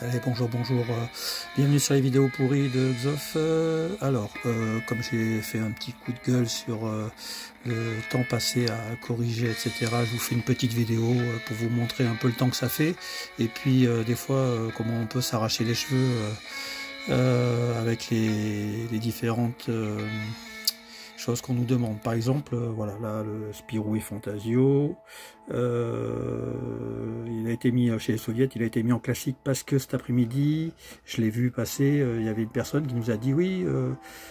Allez, bonjour, bienvenue sur les vidéos pourries de Xof. Comme j'ai fait un petit coup de gueule sur le temps passé à corriger, etc., je vous fais une petite vidéo pour vous montrer un peu le temps que ça fait, et puis des fois comment on peut s'arracher les cheveux avec les différentes choses qu'on nous demande. Par exemple, voilà, là le Spirou et Fantasio, il a été mis chez les soviets, il a été mis en classique parce que cet après-midi, je l'ai vu passer, il y avait une personne qui nous a dit oui,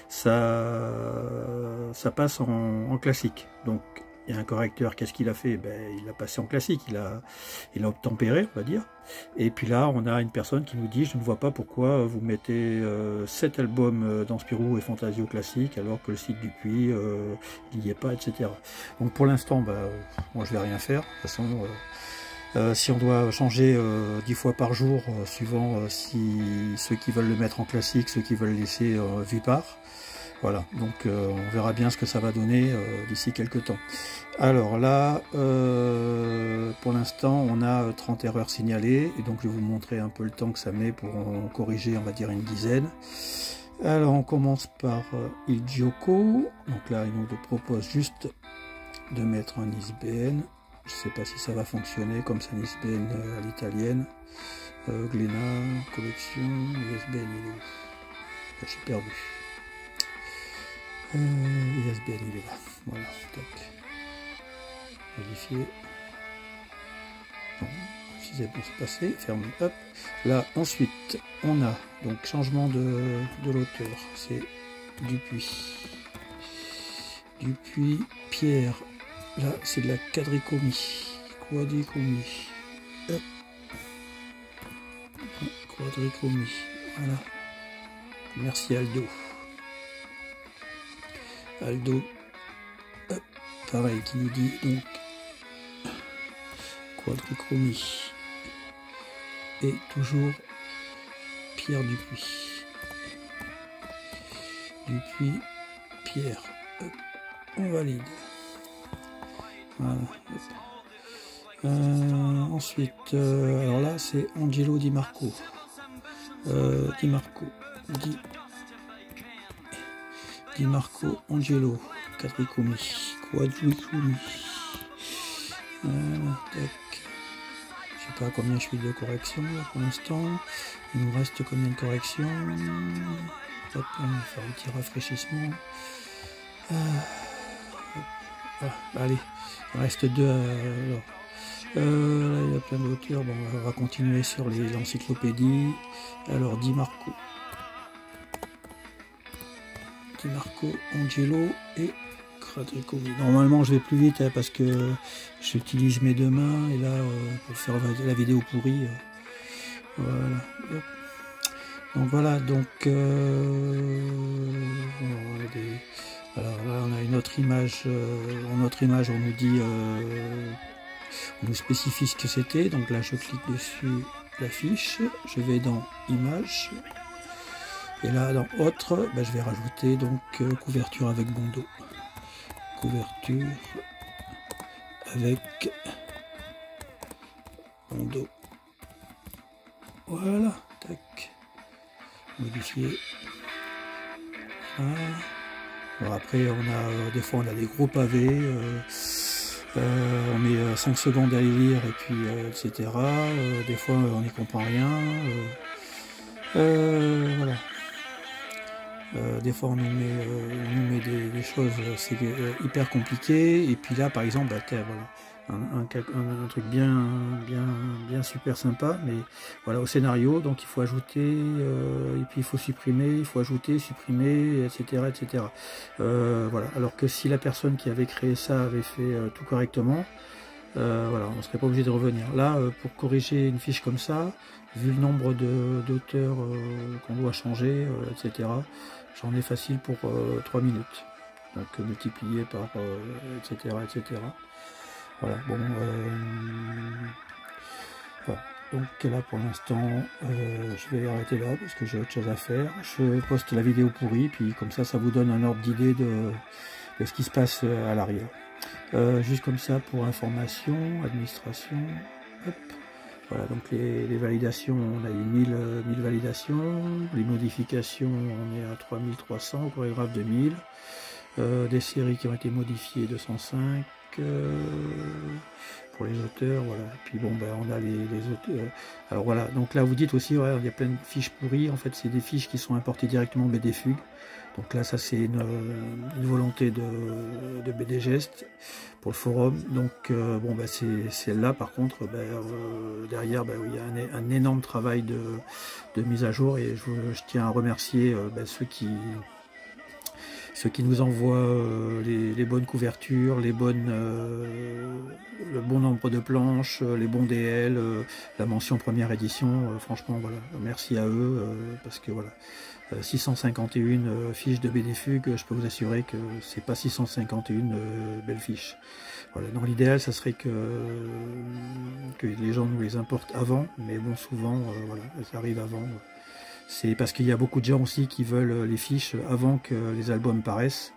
ça passe en classique. Donc il y a un correcteur, qu'est-ce qu'il a fait? Il a passé en classique, il a obtempéré, on va dire. Et puis là, on a une personne qui nous dit, je ne vois pas pourquoi vous mettez 7 albums dans Spirou et Fantasio classique, alors que le site du Puy, il n'y est pas, etc. Donc pour l'instant, moi je vais rien faire. De toute façon, si on doit changer 10 fois par jour, suivant si ceux qui veulent le mettre en classique, ceux qui veulent laisser vue par. Voilà, donc on verra bien ce que ça va donner d'ici quelques temps. Alors là, pour l'instant, on a 30 erreurs signalées, et donc je vais vous montrer un peu le temps que ça met pour en corriger, on va dire, une dizaine. Alors on commence par Il Gioco. Donc là, il nous propose juste de mettre un ISBN. Je ne sais pas si ça va fonctionner, comme c'est un ISBN à l'italienne. Glénat, collection, ISBN, il est où? Je suis perdu. ISBN, il est là. Voilà, tac. Modifier. Bon, si c'est bon, c'est passé. Ferme, hop. Là, ensuite, on a donc changement de l'auteur. C'est Dupuis. Dupuis, Pierre. Là, c'est de la quadricomie. Quadricomie. Hop. Quadricomie. Voilà. Merci Aldo. Aldo, hop, pareil, qui nous dit donc quadrichromie, et toujours Pierre Dupuis. Dupuis, Pierre, hop, on valide. Voilà. Ensuite, alors là c'est Angelo Di Marco. Di Marco Angelo, quadrichromie, quadrichromie. Tac. Je sais pas combien je suis de correction là pour l'instant. Il nous reste combien de corrections? Hop, on va faire un petit rafraîchissement. Allez, il reste deux. Là, il y a plein d'auteurs. Bon, on va continuer sur les encyclopédies. Alors, Di Marco, Angelo et quadrichromie. Normalement je vais plus vite parce que j'utilise mes deux mains, et là pour faire la vidéo pourrie, voilà. Donc voilà, donc alors là on a une autre image, en autre image on nous dit, on nous spécifie ce que c'était. Donc là je clique dessus la fiche, je vais dans images. Et là, dans autre, je vais rajouter donc couverture avec bandeau. Couverture avec bandeau. Voilà, tac. Modifier. Voilà. Alors après, on a des fois on a des gros pavés. On met 5 secondes à les lire, et puis etc. Des fois on n'y comprend rien. Voilà. Des fois on nous met des choses, c'est hyper compliqué, et puis là par exemple voilà, un truc bien super sympa, mais voilà, au scénario, donc il faut ajouter, et puis il faut supprimer, il faut ajouter, supprimer, etc. Voilà, alors que si la personne qui avait créé ça avait fait tout correctement, voilà, on ne serait pas obligé de revenir. Là, pour corriger une fiche comme ça, vu le nombre d'auteurs qu'on doit changer, etc., j'en ai facile pour 3 minutes. Donc multiplié par etc. Voilà, bon, voilà. Donc là pour l'instant, je vais arrêter là parce que j'ai autre chose à faire. Je poste la vidéo pourrie, puis comme ça vous donne un ordre d'idée de ce qui se passe à l'arrière. Juste comme ça pour information, administration, hop. Voilà, donc les validations, on a eu 1000 validations, les modifications, on est à 3300, chorégraphe 2000, des séries qui ont été modifiées 205, pour les auteurs, voilà. Et puis bon, ben on a les auteurs. Alors voilà, donc là vous dites aussi, ouais, il y a plein de fiches pourries, en fait c'est des fiches qui sont importées directement BDFUG. Donc là ça c'est une volonté de BDGest pour le forum. Donc bon ben c'est celle-là par contre, derrière ben, il y a un énorme travail de mise à jour, et je tiens à remercier ceux qui nous envoient les bonnes couvertures, le bon nombre de planches, les bons DL, la mention première édition. Franchement, voilà, merci à eux, parce que voilà, 651 fiches de BDFUG, je peux vous assurer que c'est pas 651 belles fiches. Voilà, dans l'idéal, ça serait que les gens nous les importent avant, mais bon, souvent, voilà, ça arrive avant. C'est parce qu'il y a beaucoup de gens aussi qui veulent les fiches avant que les albums paraissent.